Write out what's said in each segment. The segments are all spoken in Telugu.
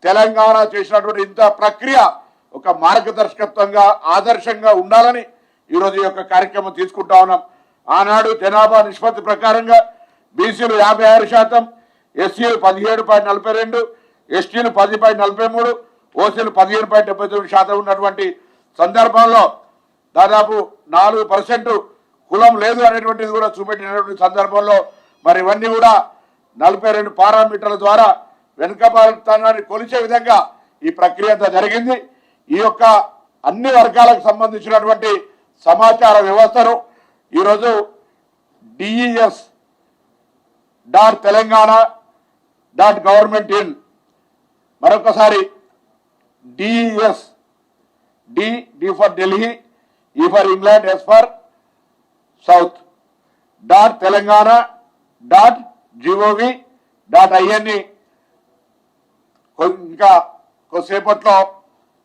తెలంగాణ చేసినటువంటి ఇంత ప్రక్రియ ఒక మార్గదర్శకత్వంగా ఆదర్శంగా ఉండాలని ఈరోజు ఈ యొక్క కార్యక్రమం తీసుకుంటా ఉన్నాం. ఆనాడు జనాభా నిష్పత్తి ప్రకారంగా బీసీలు 56%, ఎస్సీలు 17.42%, ఎస్టీలు 10.43%, ఓసీలు 15.79% ఉన్నటువంటి సందర్భంలో దాదాపు 4% కులం లేదు అనేటువంటిది కూడా చూపెట్టినటువంటి సందర్భంలో మరి ఇవన్నీ కూడా 42 పారామీటర్ల ద్వారా వెనుకబడతాన్ని కొలిచే విధంగా ఈ ప్రక్రియ అంతా జరిగింది. ఈ యొక్క అన్ని వర్గాలకు సంబంధించినటువంటి సమాచార వ్యవస్థను ఈరోజు DES.Telangana.Government.in మరొకసారి DES D for Delhi, E for England, S for south .Telangana.gov.in ఇంకా కొద్దిసేపట్లో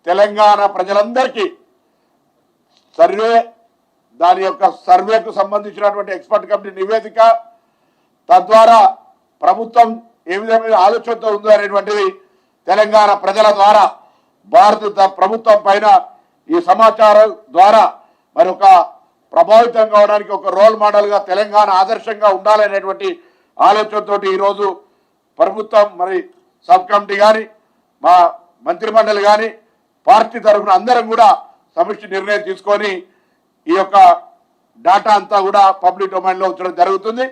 తెలంగాణ ప్రజలందరికీ దాని యొక్క సర్వేకు సంబంధించినటువంటి ఎక్స్పర్ట్ కమిటీ నివేదిక, తద్వారా ప్రభుత్వం ఏ విధమైన ఆలోచనతో ఉందో అనేటువంటిది తెలంగాణ ప్రజల ద్వారా భారత ప్రభుత్వం పైన ఈ సమాచారం ద్వారా మరి ఒక ప్రభావితం కావడానికి ఒక రోల్ మోడల్గా తెలంగాణ ఆదర్శంగా ఉండాలనేటువంటి ఆలోచనతో ఈరోజు ప్రభుత్వం మరి సబ్ కమిటీ కానీ మా మంత్రిమండలి కానీ పార్టీ తరఫున అందరం కూడా సమిష్టి నిర్ణయం తీసుకొని ఈ యొక్క డాటా అంతా కూడా పబ్లిక్ డొమైన్లో ఉంచడం జరుగుతుంది.